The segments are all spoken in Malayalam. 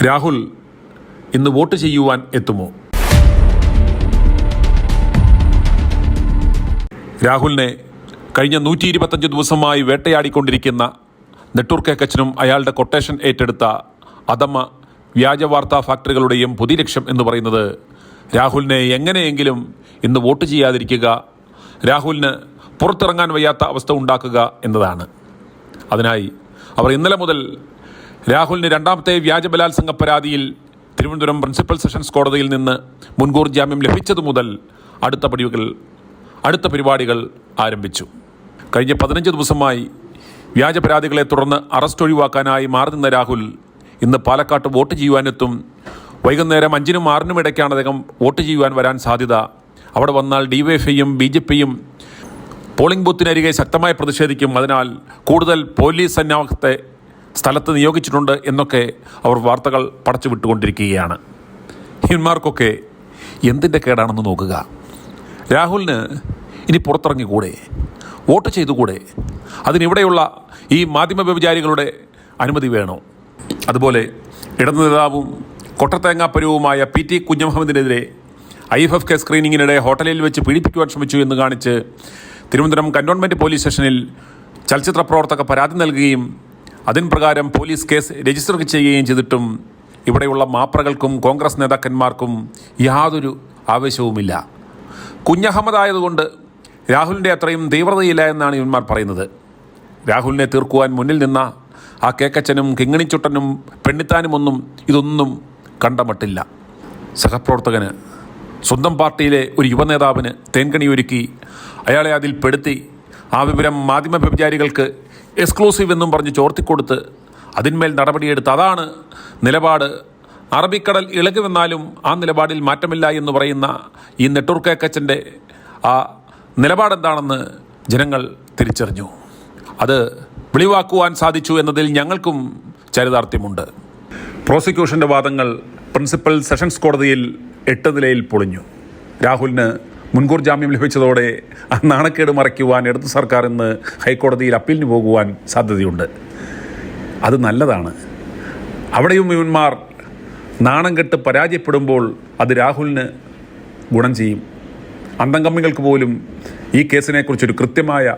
രാഹുൽ ഇന്ന് വോട്ട് ചെയ്യുവാൻ എത്തുമോ? രാഹുലിനെ കഴിഞ്ഞ 125 ദിവസമായി വേട്ടയാടിക്കൊണ്ടിരിക്കുന്ന നെട്ടൂർ കേക്കച്ചനും അയാളുടെ കൊട്ടേഷൻ ഏറ്റെടുത്ത അധമ വ്യാജ വാർത്താ ഫാക്ടറികളുടെയും പുതിയ ലക്ഷ്യം എന്ന് പറയുന്നത് രാഹുലിനെ എങ്ങനെയെങ്കിലും ഇന്ന് വോട്ട് ചെയ്യാതിരിക്കുക, രാഹുലിന് പുറത്തിറങ്ങാൻ വയ്യാത്ത അവസ്ഥ ഉണ്ടാക്കുക എന്നതാണ്. അതിനായി അവർ ഇന്നലെ മുതൽ രാഹുലിന് രണ്ടാമത്തെ വ്യാജ ബലാത്സംഗ പരാതിയിൽ തിരുവനന്തപുരം പ്രിൻസിപ്പൽ സെഷൻസ് കോടതിയിൽ നിന്ന് മുൻകൂർ ജാമ്യം ലഭിച്ചതു മുതൽ അടുത്ത പരിപാടികൾ ആരംഭിച്ചു. കഴിഞ്ഞ 15 ദിവസമായി വ്യാജ പരാതികളെ തുടർന്ന് അറസ്റ്റ് ഒഴിവാക്കാനായി മാറി നിന്ന രാഹുൽ ഇന്ന് പാലക്കാട്ട് വോട്ട് ചെയ്യുവാനെത്തും. വൈകുന്നേരം 5-നും 6-നും ഇടയ്ക്കാണ് അദ്ദേഹം വോട്ട് ചെയ്യുവാൻ വരാൻ സാധ്യത. അവിടെ വന്നാൽ DYFIയും BJPയും പോളിംഗ് ബൂത്തിനരികെ ശക്തമായി പ്രതിഷേധിക്കും. അതിനാൽ കൂടുതൽ പോലീസ് സന്നാഹത്തെ സ്ഥലത്ത് നിയോഗിച്ചിട്ടുണ്ട് എന്നൊക്കെ അവർ വാർത്തകൾ പടച്ചു വിട്ടുകൊണ്ടിരിക്കുകയാണ്. ഇവന്മാർക്കൊക്കെ എന്തിൻ്റെ കേടാണെന്ന് നോക്കുക. രാഹുലിന് ഇനി പുറത്തിറങ്ങിക്കൂടെ? വോട്ട് ചെയ്തുകൂടെ? അതിനിവിടെയുള്ള ഈ മാധ്യമ വ്യഭിചാരികളുടെ അനുമതി വേണോ? അതുപോലെ ഇടതു നേതാവും കൊട്ടത്തേങ്ങാപ്പരുവുമായ PT കുഞ്ഞമുഹമ്മദിനെതിരെ IFFK സ്ക്രീനിങ്ങിനിടെ ഹോട്ടലിൽ വെച്ച് പീഡിപ്പിക്കുവാൻ ശ്രമിച്ചു എന്ന് കാണിച്ച് തിരുവനന്തപുരം കന്റോൺമെൻറ്റ് പോലീസ് സ്റ്റേഷനിൽ ചലച്ചിത്ര പ്രവർത്തക പരാതി നൽകുകയും അതിന് പ്രകാരം പോലീസ് കേസ് രജിസ്റ്റർ ചെയ്യുകയും ചെയ്തിട്ടും ഇവിടെയുള്ള മാപ്രകൾക്കും കോൺഗ്രസ് നേതാക്കന്മാർക്കും യാതൊരു ആവേശവുമില്ല. കുഞ്ഞഹമ്മദ് ആയതുകൊണ്ട് രാഹുലിൻ്റെ അത്രയും തീവ്രതയില്ല എന്നാണ് ഇവന്മാർ പറയുന്നത്. രാഹുലിനെ തീർക്കുവാൻ മുന്നിൽ നിന്ന ആ കേക്കച്ചനും കിങ്ങിണിച്ചുട്ടനും പെണ്ണിത്താനുമൊന്നും ഇതൊന്നും കണ്ടമട്ടില്ല. സഹപ്രവർത്തകന്, സ്വന്തം പാർട്ടിയിലെ ഒരു യുവനേതാവിന് തേൻകണിയൊരുക്കി അയാളെ അതിൽ പെടുത്തി ആ വിവരം മാധ്യമ വ്യഭിചാരികൾക്ക് എക്സ്ക്ലൂസീവ് എന്നും പറഞ്ഞ് ചോർത്തിക്കൊടുത്ത് അതിന്മേൽ നടപടിയെടുത്ത് അതാണ് നിലപാട്. അറബിക്കടൽ ഇളകുമെന്നാലും ആ നിലപാടിൽ മാറ്റമില്ല എന്ന് പറയുന്ന ഈ നെട്ടൂർ കേക്കച്ചൻ്റെ ആ നിലപാടെന്താണെന്ന് ജനങ്ങൾ തിരിച്ചറിഞ്ഞു. അത് വെളിവാക്കുവാൻ സാധിച്ചു എന്നതിൽ ഞങ്ങൾക്കും ചരിതാർത്ഥ്യമുണ്ട്. പ്രോസിക്യൂഷൻ്റെ വാദങ്ങൾ പ്രിൻസിപ്പൽ സെഷൻസ് കോടതിയിൽ 8 നിലയിൽ പൊളിഞ്ഞു. രാഹുലിന് മുൻകൂർ ജാമ്യം ലഭിച്ചതോടെ ആ നാണക്കേട് മറയ്ക്കുവാൻ ഇടതു സർക്കാർ ഇന്ന് ഹൈക്കോടതിയിൽ അപ്പീലിന് പോകുവാൻ സാധ്യതയുണ്ട്. അത് നല്ലതാണ്. അവിടെയും ഇവന്മാർ നാണം കെട്ട് പരാജയപ്പെടുമ്പോൾ അത് രാഹുലിന് ഗുണം ചെയ്യും. അന്തംകമ്മികൾക്ക് പോലും ഈ കേസിനെക്കുറിച്ചൊരു കൃത്യമായ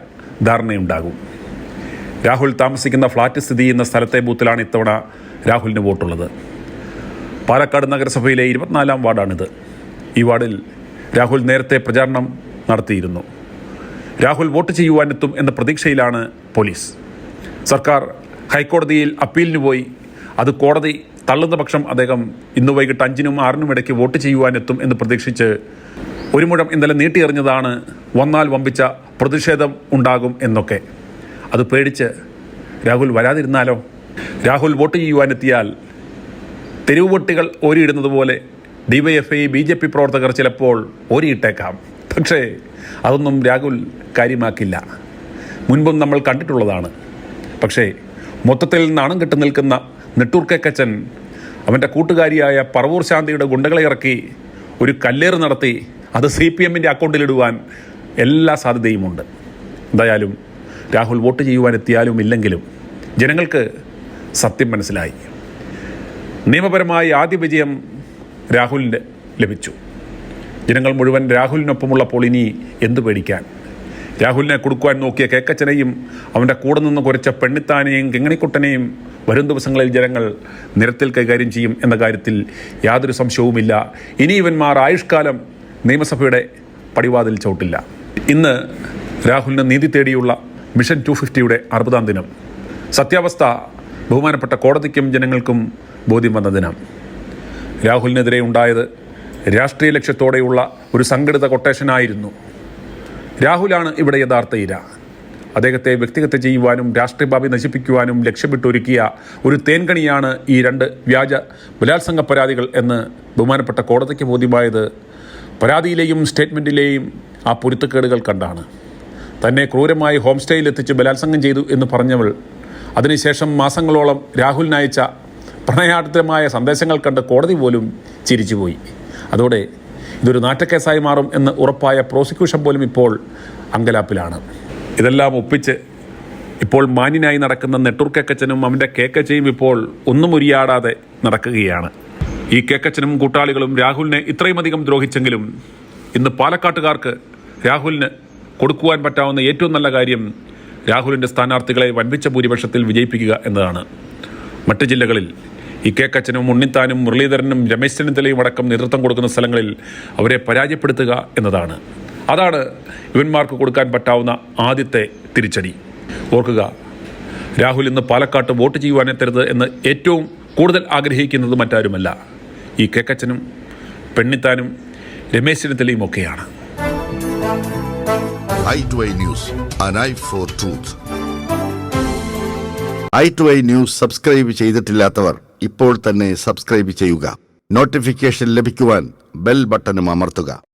ധാരണയുണ്ടാകും. രാഹുൽ താമസിക്കുന്ന ഫ്ലാറ്റ് സ്ഥിതി ചെയ്യുന്ന സ്ഥലത്തെ ബൂത്തിലാണ് ഇത്തവണ രാഹുലിന് വോട്ടുള്ളത്. പാലക്കാട് നഗരസഭയിലെ 24-ാം വാർഡാണിത്. ഈ വാർഡിൽ രാഹുൽ നേരത്തെ പ്രചാരണം നടത്തിയിരുന്നു. രാഹുൽ വോട്ട് ചെയ്യുവാനെത്തും എന്ന പ്രതീക്ഷയിലാണ് പോലീസ്. സർക്കാർ ഹൈക്കോടതിയിൽ അപ്പീലിന് പോയി അത് കോടതി തള്ളുന്ന പക്ഷം അദ്ദേഹം ഇന്ന് വൈകിട്ട് 5-നും 6-നും ഇടയ്ക്ക് വോട്ട് ചെയ്യുവാനെത്തും എന്ന് പ്രതീക്ഷിച്ച് ഒരു മുഴം ഇന്നലെ നീട്ടിയെറിഞ്ഞതാണ്. വന്നാൽ വമ്പിച്ച പ്രതിഷേധം ഉണ്ടാകും എന്നൊക്കെ. അത് പേടിച്ച് രാഹുൽ വരാതിരുന്നാലോ? രാഹുൽ വോട്ട് ചെയ്യുവാനെത്തിയാൽ തെരുവ് പൊട്ടികൾ ഓരിയിടുന്നത് പോലെ DYFI BJP പ്രവർത്തകർ ചിലപ്പോൾ ഓരിയിട്ടേക്കാം. പക്ഷേ അതൊന്നും രാഹുൽ കാര്യമാക്കില്ല. മുൻപും നമ്മൾ കണ്ടിട്ടുള്ളതാണ്. പക്ഷേ മൊത്തത്തിൽ നാണം കെട്ട് നിൽക്കുന്ന നെട്ടൂർ കേക്കച്ചൻ അവൻ്റെ കൂട്ടുകാരിയായ പറവൂർ ശാന്തിയുടെ ഗുണ്ടകളെ ഇറക്കി ഒരു കല്ലേറ് നടത്തി അത് CPMൻ്റെ അക്കൗണ്ടിലിടുവാൻ എല്ലാ സാധ്യതയുമുണ്ട്. എന്തായാലും രാഹുൽ വോട്ട് ചെയ്യുവാനെത്തിയാലും ഇല്ലെങ്കിലും ജനങ്ങൾക്ക് സത്യം മനസ്സിലായി. നിയമപരമായി ആദ്യ വിജയം രാഹുലിന് ലഭിച്ചു. ജനങ്ങൾ മുഴുവൻ രാഹുലിനൊപ്പമുള്ളപ്പോൾ ഇനി എന്തു പേടിക്കാൻ? രാഹുലിനെ കൊടുക്കുവാൻ നോക്കിയ കേക്കച്ചനെയും അവൻ്റെ കൂടെ നിന്ന് കുരച്ച പെണ്ണിത്താനെയും കിങ്ങിണിക്കുട്ടനെയും വരും ദിവസങ്ങളിൽ ജനങ്ങൾ നിരത്തിൽ കൈകാര്യം ചെയ്യും എന്ന കാര്യത്തിൽ യാതൊരു സംശയവുമില്ല. ഇനി ഇവന്മാർ ആയുഷ്കാലം നിയമസഭയുടെ പടിവാതിൽ ചവിട്ടില്ല. ഇന്ന് രാഹുലിന് നീതി തേടിയുള്ള മിഷൻ 250യുടെ 60-ാം ദിനം. സത്യാവസ്ഥ ബഹുമാനപ്പെട്ട കോടതിക്കും ജനങ്ങൾക്കും ബോധ്യം വന്ന ദിനം. രാഹുലിനെതിരെ ഉണ്ടായത് രാഷ്ട്രീയ ലക്ഷ്യത്തോടെയുള്ള ഒരു സംഘടിത കൊട്ടേഷനായിരുന്നു. രാഹുലാണ് ഇവിടെ യഥാർത്ഥ ഇര. അദ്ദേഹത്തെ വ്യക്തിഗത ചെയ്യുവാനും രാഷ്ട്രീയ ഭാവി നശിപ്പിക്കുവാനും ലക്ഷ്യമിട്ടൊരുക്കിയ ഒരു തേൻകണിയാണ് ഈ 2 വ്യാജ ബലാത്സംഗ പരാതികൾ എന്ന് ബഹുമാനപ്പെട്ട കോടതിക്ക് ബോധ്യമായത് പരാതിയിലെയും സ്റ്റേറ്റ്മെൻറ്റിലെയും ആ പൊരുത്തക്കേടുകൾ കണ്ടാണ്. തന്നെ ക്രൂരമായി ഹോം സ്റ്റേയിൽ എത്തിച്ച് ബലാത്സംഗം ചെയ്തു എന്ന് പറഞ്ഞവൾ അതിനുശേഷം മാസങ്ങളോളം രാഹുലിനയച്ച പ്രണയാർദ്രമായ സന്ദേശങ്ങൾ കണ്ട് കോടതി പോലും ചിരിച്ചുപോയി. അതോടെ ഇതൊരു നാറ്റക്കേസായി മാറും എന്ന് ഉറപ്പായ പ്രോസിക്യൂഷൻ പോലും ഇപ്പോൾ അങ്കലാപ്പിലാണ്. ഇതെല്ലാം ഒപ്പിച്ച് ഇപ്പോൾ മാന്യനായി നടക്കുന്ന നെട്ടൂർ കേക്കച്ചനും അവൻ്റെ കേക്കച്ചയും ഇപ്പോൾ ഒന്നും ഉരിയാടാതെ നടക്കുകയാണ്. ഈ കേക്കച്ചനും കൂട്ടാളികളും രാഹുലിനെ ഇത്രയുമധികം ദ്രോഹിച്ചെങ്കിലും ഇന്ന് പാലക്കാട്ടുകാർക്ക് രാഹുലിന് കൊടുക്കുവാൻ പറ്റാവുന്ന ഏറ്റവും നല്ല കാര്യം രാഹുലിൻ്റെ സ്ഥാനാർത്ഥികളെ വൻപിച്ച ഭൂരിപക്ഷത്തിൽ വിജയിപ്പിക്കുക എന്നതാണ്. മറ്റ് ജില്ലകളിൽ ഈ കേക്കച്ചനും ഉണ്ണിത്താനും മുരളീധരനും രമേശ് ചെന്നിത്തലയും അടക്കം നേതൃത്വം കൊടുക്കുന്ന സ്ഥലങ്ങളിൽ അവരെ പരാജയപ്പെടുത്തുക എന്നതാണ്. അതാണ് ഇവന്മാർക്ക് കൊടുക്കാൻ പറ്റാവുന്ന ആദ്യത്തെ തിരിച്ചടി. ഓർക്കുക, രാഹുൽ ഇന്ന് പാലക്കാട്ട് വോട്ട് ചെയ്യുവാനെത്തരുത് എന്ന് ഏറ്റവും കൂടുതൽ ആഗ്രഹിക്കുന്നത് മറ്റാരുമല്ല, ഈ കേക്കച്ചനും പെണ്ണിത്താനും രമേശ് ചെന്നിത്തലയും ഒക്കെയാണ്. i2i News, an eye for truth. i2i News subscribe ചെയ്തിട്ടില്ലാത്തവർ ഇപ്പോൾ തന്നെ സബ്സ്ക്രൈബ് ചെയ്യുക. നോട്ടിഫിക്കേഷൻ ലഭിക്കുവാൻ ബെൽ ബട്ടണും അമർത്തുക.